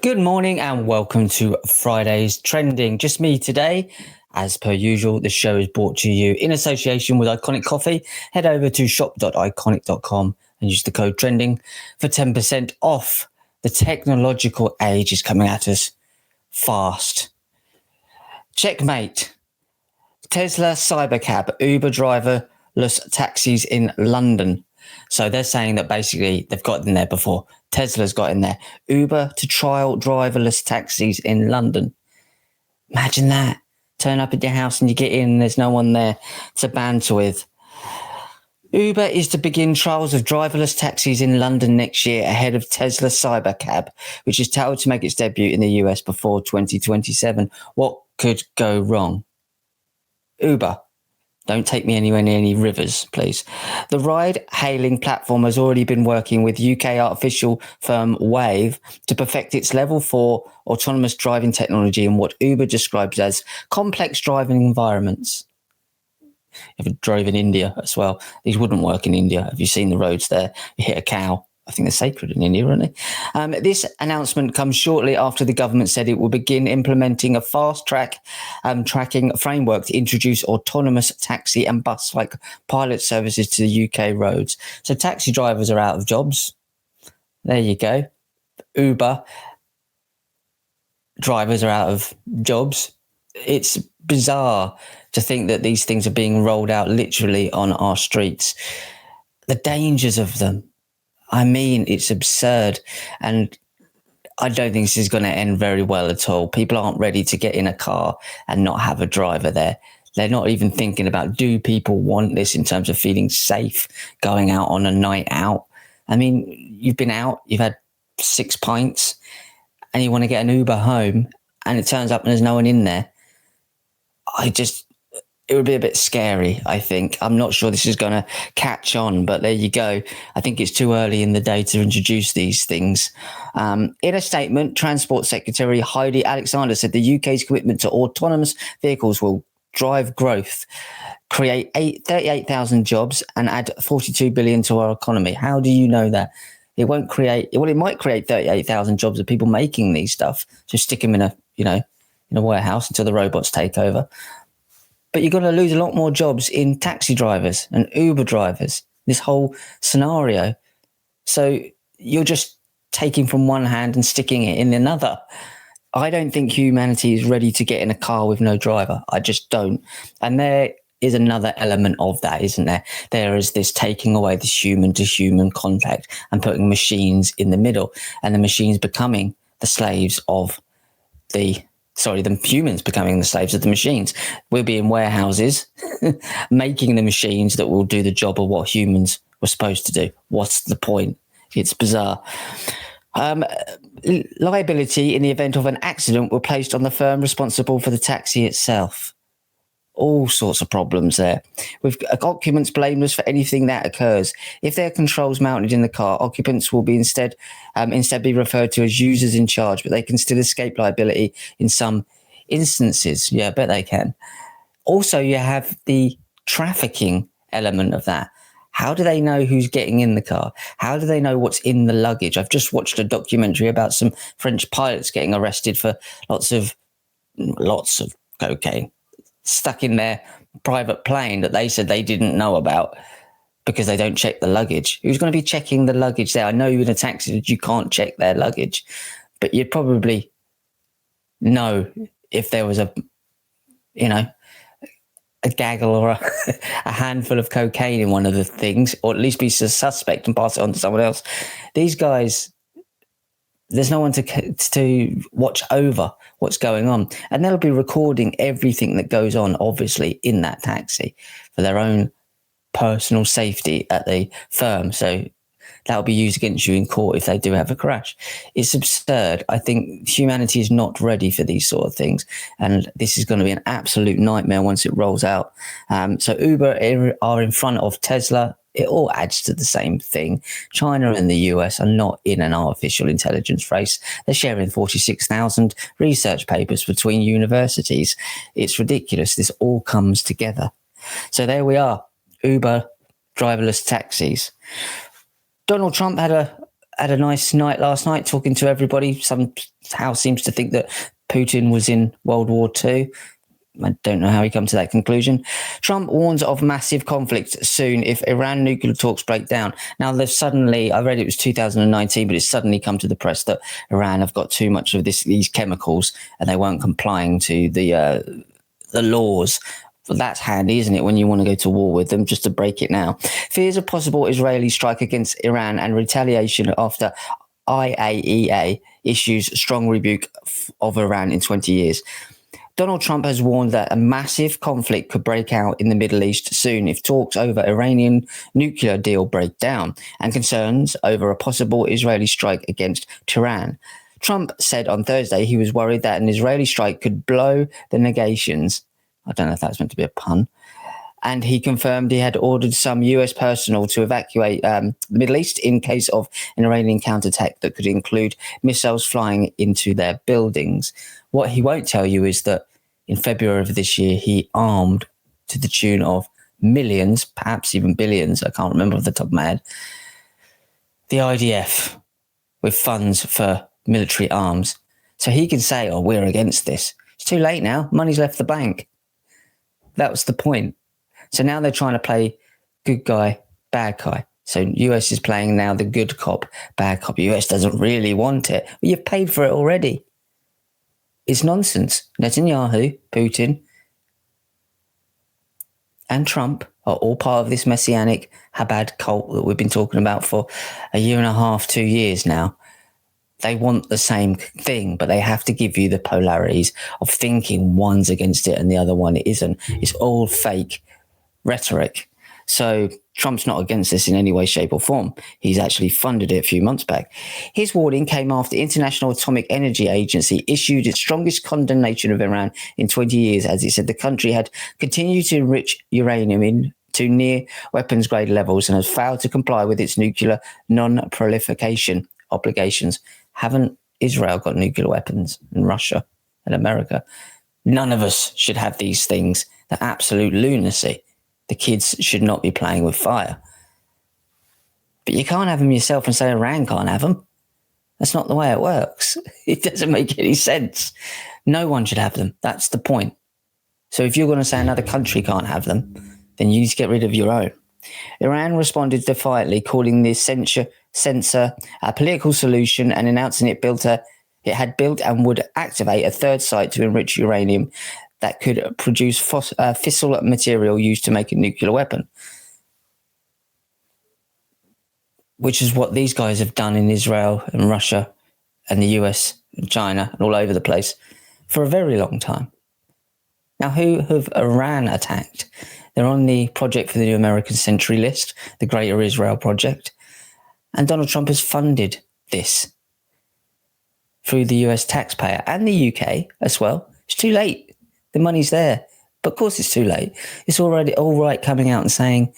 Good morning and welcome to Friday's Trending. Just me today. As per usual, the show is brought to you in association with Ickonic Coffee. Head over to shop.ickonic.com and use the code TRENDING for 10% off. The technological age is coming at us fast. Checkmate. Tesla Cybercab, Uber driverless taxis in London. So they're saying that basically they've got in there before. Tesla's got in there. Uber to trial driverless taxis in London. Imagine that. Turn up at your house and you get in and there's no one there to banter with. Uber is to begin trials of driverless taxis in London next year ahead of Tesla Cybercab, which is touted to make its debut in the US before 2027. What could go wrong? Uber. Don't take me anywhere near any rivers, please. The ride-hailing platform has already been working with UK artificial firm Wave to perfect its level 4 autonomous driving technology in what Uber describes as complex driving environments. If you drove in India as well, these wouldn't work in India. Have you seen the roads there? You hit a cow. I think they're sacred in India, aren't they? This announcement comes shortly after the government said it will begin implementing a fast-track tracking framework to introduce autonomous taxi and bus-like pilot services to the UK roads. So taxi drivers are out of jobs. There you go. Uber drivers are out of jobs. It's bizarre to think that these things are being rolled out literally on our streets. The dangers of them. I mean, it's absurd. And I don't think this is going to end very well at all. People aren't ready to get in a car and not have a driver there. They're not even thinking about, do people want this in terms of feeling safe going out on a night out? I mean, you've been out, you've had 6 pints, and you want to get an Uber home, and it turns up and there's no one in there. It would be a bit scary, I think. I'm not sure this is going to catch on, but there you go. I think it's too early in the day to introduce these things. In a statement, Transport Secretary Heidi Alexander said the UK's commitment to autonomous vehicles will drive growth, create 38,000 jobs and add 42 billion to our economy. How do you know that? It won't create, well, it might create 38,000 jobs of people making these stuff. So stick them in a warehouse until the robots take over. But you're going to lose a lot more jobs in taxi drivers and Uber drivers, this whole scenario. So you're just taking from one hand and sticking it in another. I don't think humanity is ready to get in a car with no driver. I just don't. And there is another element of that, isn't there? There is this taking away this human-to-human contact and putting machines in the middle, and the machines becoming the slaves of the humans becoming the slaves of the machines. We'll be in warehouses making the machines that will do the job of what humans were supposed to do. What's the point? It's bizarre. Liability in the event of an accident were placed on the firm responsible for the taxi itself. All sorts of problems there. With occupants blameless for anything that occurs. If there are controls mounted in the car, occupants will be instead be referred to as users in charge, but they can still escape liability in some instances. Yeah, I bet they can. Also, you have the trafficking element of that. How do they know who's getting in the car? How do they know what's in the luggage? I've just watched a documentary about some French pilots getting arrested for lots of cocaine stuck in their private plane that they said they didn't know about because they don't check the luggage. Who's going to be checking the luggage there? I know you're in a taxi that you can't check their luggage, but you'd probably know if there was a gaggle or a handful of cocaine in one of the things, or at least be a suspect and pass it on to someone else. These guys, there's no one to watch over what's going on. And they'll be recording everything that goes on, obviously, in that taxi for their own personal safety at the firm. So that'll be used against you in court if they do have a crash. It's absurd. I think humanity is not ready for these sort of things. And this is going to be an absolute nightmare once it rolls out. So Uber are in front of Tesla. It all adds to the same thing. China and the US are not in an artificial intelligence race. They're sharing 46,000 research papers between universities. It's ridiculous. This all comes together. So there we are. Uber driverless taxis. Donald Trump had had a nice night last night talking to everybody. Somehow seems to think that Putin was in World War II. I don't know how he come to that conclusion. Trump warns of massive conflict soon if Iran nuclear talks break down. Now, they've suddenly, I read it was 2019, but it's suddenly come to the press that Iran have got too much of these chemicals and they weren't complying to the laws. But that's handy, isn't it, when you want to go to war with them, just to break it now. Fears a possible Israeli strike against Iran and retaliation after IAEA issues strong rebuke of Iran in 20 years. Donald Trump has warned that a massive conflict could break out in the Middle East soon if talks over Iranian nuclear deal break down and concerns over a possible Israeli strike against Tehran. Trump said on Thursday he was worried that an Israeli strike could blow the negations. I don't know if that's meant to be a pun. And he confirmed he had ordered some US personnel to evacuate the Middle East in case of an Iranian counterattack that could include missiles flying into their buildings. What he won't tell you is that in February of this year, he armed to the tune of millions, perhaps even billions, I can't remember off the top of my head, the IDF with funds for military arms. So he can say, oh, we're against this. It's too late now. Money's left the bank. That was the point. So now they're trying to play good guy, bad guy. So US is playing now the good cop, bad cop. US doesn't really want it. But you've paid for it already. It's nonsense. Netanyahu, Putin, and Trump are all part of this messianic Chabad cult that we've been talking about for a year and a half, 2 years now. They want the same thing, but they have to give you the polarities of thinking one's against it and the other one isn't. It's all fake rhetoric. So Trump's not against this in any way, shape or form. He's actually funded it a few months back. His warning came after the International Atomic Energy Agency issued its strongest condemnation of Iran in 20 years, as it said the country had continued to enrich uranium into near weapons grade levels and has failed to comply with its nuclear non-proliferation obligations. Haven't Israel got nuclear weapons, and Russia and America? None of us should have these things. They're absolute lunacy. The kids should not be playing with fire. But you can't have them yourself and say Iran can't have them. That's not the way it works. It doesn't make any sense. No one should have them. That's the point. So if you're going to say another country can't have them, then you need to get rid of your own. Iran responded defiantly, calling the censor a political solution and announcing it had built and would activate a third site to enrich uranium that could produce fissile material used to make a nuclear weapon, which is what these guys have done in Israel and Russia and the US and China and all over the place for a very long time. Now, who have Iran attacked? They're on the Project for the New American Century list, the Greater Israel Project. And Donald Trump has funded this through the US taxpayer and the UK as well. It's too late. The money's there. But of course it's too late. It's already all right coming out and saying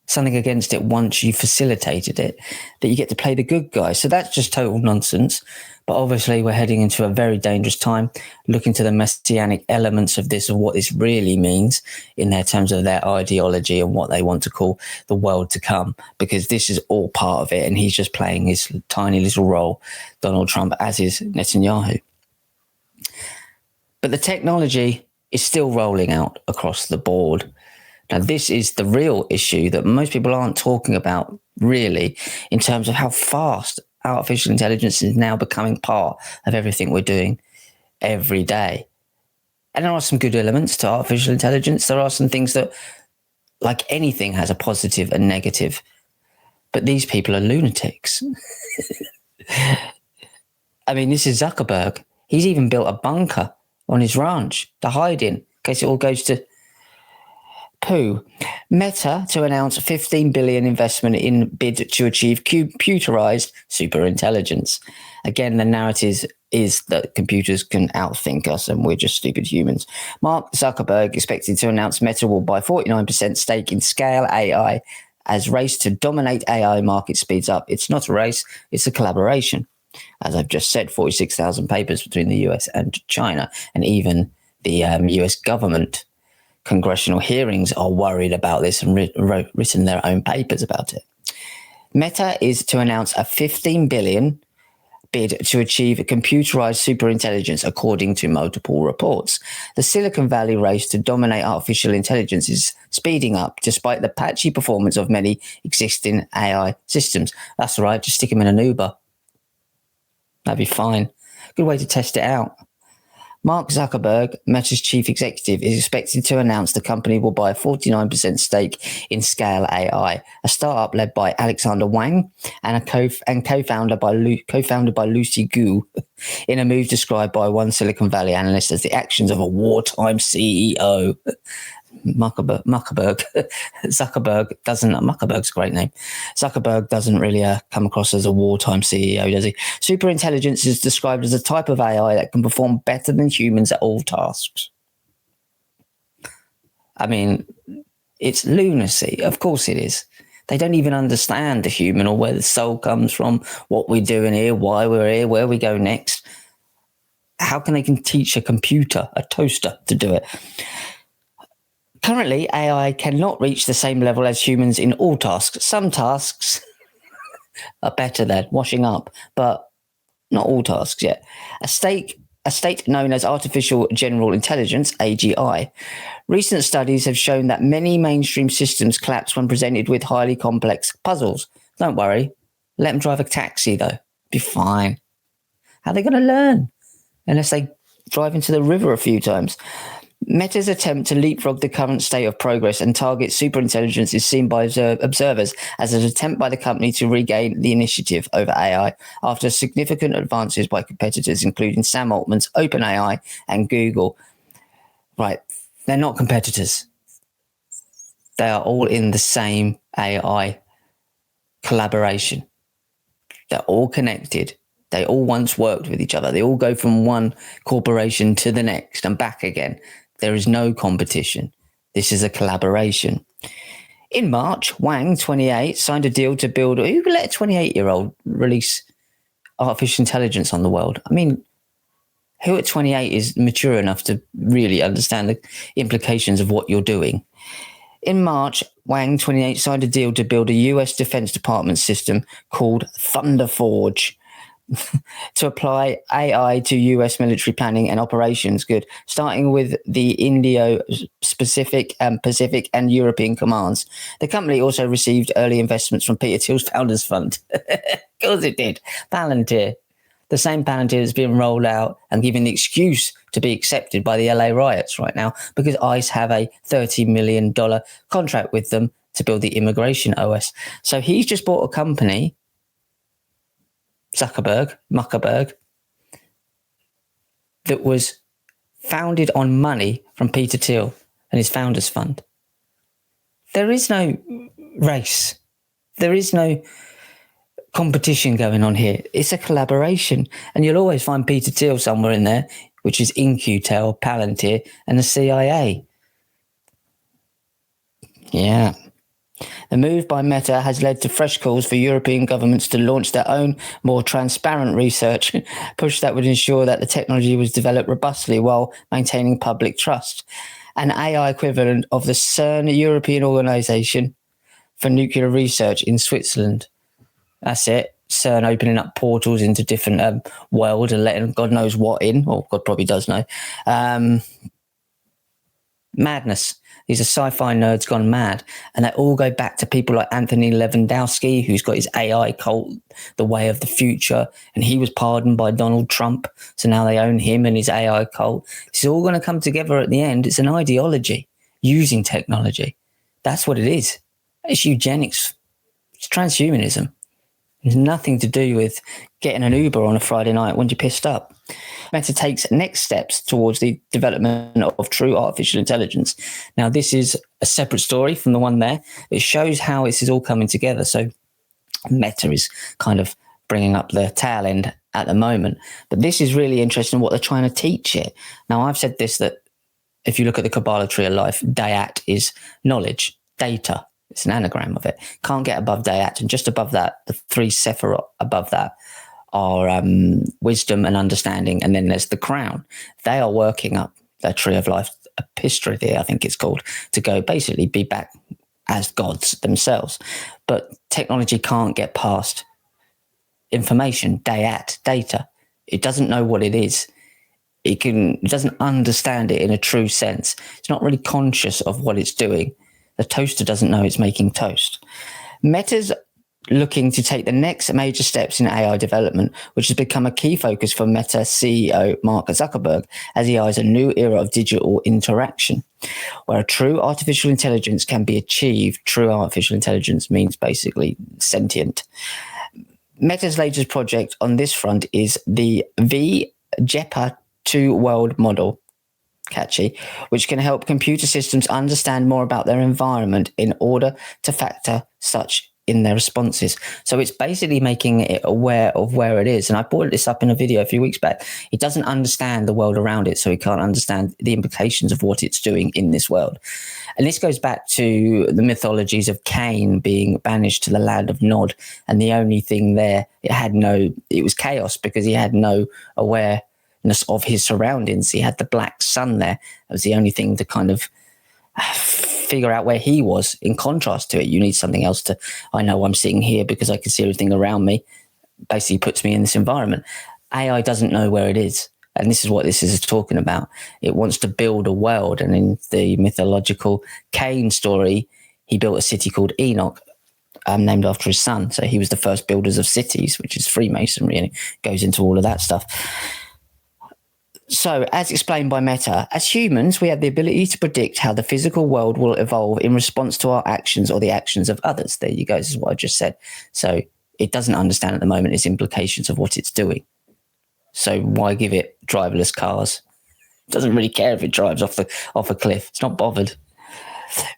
something against it once you facilitated it, that you get to play the good guy. So that's just total nonsense. But obviously we're heading into a very dangerous time. Look into the messianic elements of this, of what this really means in their terms of their ideology and what they want to call the world to come, because this is all part of it. And he's just playing his tiny little role, Donald Trump, as is Netanyahu. But the technology is still rolling out across the board. Now, this is the real issue that most people aren't talking about, really, in terms of how fast artificial intelligence is now becoming part of everything we're doing every day. And there are some good elements to artificial intelligence. There are some things that, like anything, has a positive and negative. But these people are lunatics. I mean, this is Zuckerberg. He's even built a bunker on his ranch to hide in case it all goes to poo. Meta to announce $15 billion investment in bid to achieve computerized superintelligence. Again, the narrative is that computers can outthink us and we're just stupid humans. Mark Zuckerberg expected to announce Meta will buy 49% stake in Scale AI as race to dominate AI market speeds up. It's not a race, it's a collaboration. As I've just said, 46,000 papers between the US and China, and even the US government congressional hearings are worried about this and written their own papers about it. Meta is to announce a $15 billion bid to achieve computerized superintelligence, according to multiple reports. The Silicon Valley race to dominate artificial intelligence is speeding up, despite the patchy performance of many existing AI systems. That's right, just stick them in an Uber. That'd be fine. Good way to test it out. Mark Zuckerberg, Meta's chief executive, is expected to announce the company will buy a 49% stake in Scale AI, a startup led by Alexander Wang and co-founded by Lucy Gu, in a move described by one Silicon Valley analyst as the actions of a wartime CEO. Zuckerberg's a great name. Zuckerberg doesn't really come across as a wartime CEO, does he? Superintelligence is described as a type of AI that can perform better than humans at all tasks. I mean, it's lunacy. Of course it is. They don't even understand the human or where the soul comes from, what we're doing here, why we're here, where we go next. How can they teach a computer, a toaster, to do it? Currently, AI cannot reach the same level as humans in all tasks. Some tasks are better than washing up, but not all tasks yet. A state known as Artificial General Intelligence, AGI. Recent studies have shown that many mainstream systems collapse when presented with highly complex puzzles. Don't worry. Let them drive a taxi, though. Be fine. How are they going to learn? Unless they drive into the river a few times. Meta's attempt to leapfrog the current state of progress and target superintelligence is seen by observers as an attempt by the company to regain the initiative over AI after significant advances by competitors, including Sam Altman's OpenAI and Google. Right, they're not competitors. They are all in the same AI collaboration. They're all connected. They all once worked with each other. They all go from one corporation to the next and back again. There is no competition. This is a collaboration. In March, Wang, 28, signed a deal to build... Who would let a 28-year-old release artificial intelligence on the world? I mean, who at 28 is mature enough to really understand the implications of what you're doing? In March, Wang, 28, signed a deal to build a US Defense Department system called Thunderforge, to apply AI to US military planning and operations. Good. Starting with the Indo-Pacific and European commands. The company also received early investments from Peter Thiel's Founders Fund. Of course it did. Palantir. The same Palantir that's being rolled out and given the excuse to be accepted by the LA riots right now because ICE have a $30 million contract with them to build the immigration OS. So he's just bought a company, Muckerberg, that was founded on money from Peter Thiel and his Founders Fund. There is no race. There is no competition going on here. It's a collaboration. And you'll always find Peter Thiel somewhere in there, which is In-Q-Tel, Palantir, and the CIA. Yeah. The move by Meta has led to fresh calls for European governments to launch their own more transparent research push that would ensure that the technology was developed robustly while maintaining public trust. An AI equivalent of the CERN European Organization for Nuclear Research in Switzerland. That's it. CERN opening up portals into different worlds and letting God knows what in, or God probably does know. Madness. These are sci-fi nerds gone mad. And they all go back to people like Anthony Lewandowski, who's got his AI cult, The Way of the Future, and he was pardoned by Donald Trump. So now they own him and his AI cult. It's all going to come together at the end. It's an ideology using technology. That's what it is. It's eugenics. It's transhumanism. It's nothing to do with getting an Uber on a Friday night when you're pissed up. Meta takes next steps towards the development of true artificial intelligence. Now, this is a separate story from the one there. It shows how this is all coming together. So Meta is kind of bringing up the tail end at the moment. But this is really interesting what they're trying to teach it. Now, I've said this, that if you look at the Kabbalah tree of life, Dayat is knowledge, data. It's an anagram of it. Can't get above Dayat. And just above that, the three Sephirot above that are wisdom and understanding. And then there's the crown. They are working up their tree of life, epistrophe, I think it's called, to go basically be back as gods themselves. but technology can't get past information, data. It doesn't know what it is. It doesn't understand it in a true sense. It's not really conscious of what it's doing. The toaster doesn't know it's making toast. Meta's looking to take the next major steps in AI development, which has become a key focus for Meta CEO Mark Zuckerberg, as he eyes a new era of digital interaction, where a true artificial intelligence can be achieved. True artificial intelligence means basically sentient. Meta's latest project on this front is the VJEPA 2-world model, catchy, which can help computer systems understand more about their environment in order to factor such in their responses. So it's basically making it aware of where it is. And I brought this up in a video a few weeks back. It doesn't understand the world around it, so it can't understand the implications of what it's doing in this world. And this goes back to the mythologies of Cain being banished to the land of Nod. And the only thing there, it was chaos because he had no awareness of his surroundings. He had the black sun there. That was the only thing to kind of figure out where he was. In contrast to it, you need something else I know I'm sitting here because I can see everything around me. Basically puts me in this environment. AI doesn't know where it is. And this is what this is talking about. It wants to build a world. And in the mythological Cain story, he built a city called Enoch, named after his son. So he was the first builders of cities, which is Freemasonry, and it goes into all of that stuff. So, as explained by Meta, as humans, we have the ability to predict how the physical world will evolve in response to our actions or the actions of others. There you go. This is what I just said. So it doesn't understand at the moment its implications of what it's doing. So why give it driverless cars? It doesn't really care if it drives off a cliff. It's not bothered.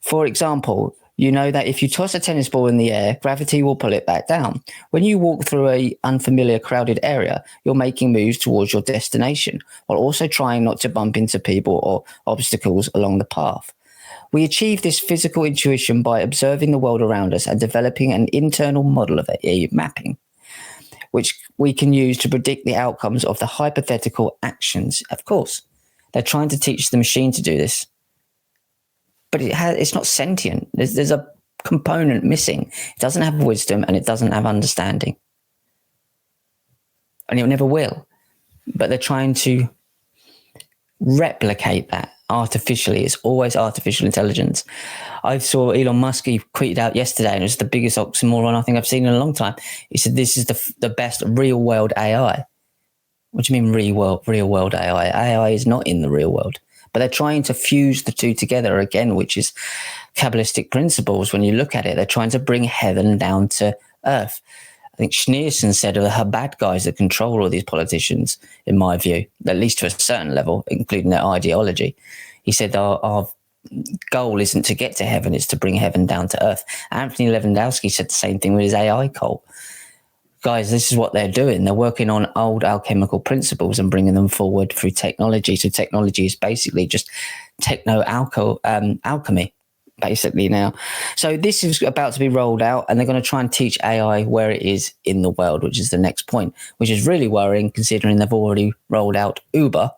For example, you know that if you toss a tennis ball in the air, gravity will pull it back down. When you walk through an unfamiliar crowded area, you're making moves towards your destination while also trying not to bump into people or obstacles along the path. We achieve this physical intuition by observing the world around us and developing an internal model of a mapping, which we can use to predict the outcomes of the hypothetical actions. Of course, they're trying to teach the machine to do this, but it's not sentient. There's a component missing. It doesn't have wisdom and it doesn't have understanding. And it never will. But they're trying to replicate that artificially. It's always artificial intelligence. I saw Elon Musk, he tweeted out yesterday, and it was the biggest oxymoron I think I've seen in a long time. He said, this is the best real world AI. What do you mean real world AI? AI is not in the real world. But they're trying to fuse the two together again, which is Kabbalistic principles. When you look at it, they're trying to bring heaven down to earth. I think Schneerson said they're her bad guys that control all these politicians, in my view, at least to a certain level, including their ideology. He said our goal isn't to get to heaven, it's to bring heaven down to earth. Anthony Lewandowski said the same thing with his AI cult. Guys, this is what they're doing. They're working on old alchemical principles and bringing them forward through technology. So technology is basically just alchemy, basically now. So this is about to be rolled out, and they're going to try and teach AI where it is in the world, which is the next point, which is really worrying considering they've already rolled out Uber.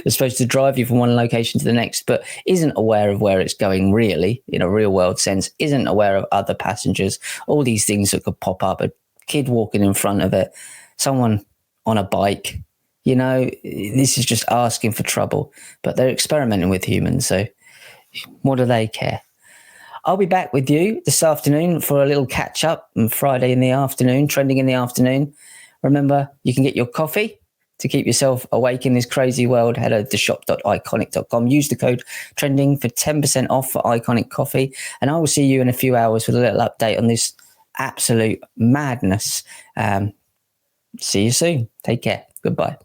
It's supposed to drive you from one location to the next, but isn't aware of where it's going really, in a real world sense, isn't aware of other passengers, all these things that could pop up, a kid walking in front of it, someone on a bike. You know, this is just asking for trouble, but they're experimenting with humans. So what do they care? I'll be back with you this afternoon for a little catch up on Friday in the afternoon, trending in the afternoon. Remember, you can get your coffee to keep yourself awake in this crazy world. Head over to shop.ickonic.com. Use the code trending for 10% off for Ickonic coffee. And I will see you in a few hours with a little update on this absolute madness. See you soon. Take care. Goodbye.